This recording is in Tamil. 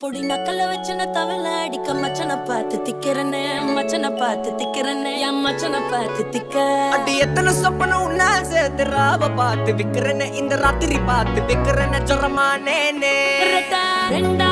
பொடி நக்கல வச்சன தவள அடிக்க மச்சன பார்த்து திக்கிறனே மச்சன பார்த்து திக்கிறனே என் மச்சன பார்த்து திக்க அடி எத்தனை சொப்பன உன்னா சேர்த்து ராவ பார்த்து விக்கிறனே இந்த ராத்திரி பார்த்து விக்கிறனே ஜொரமானே ரெண்டா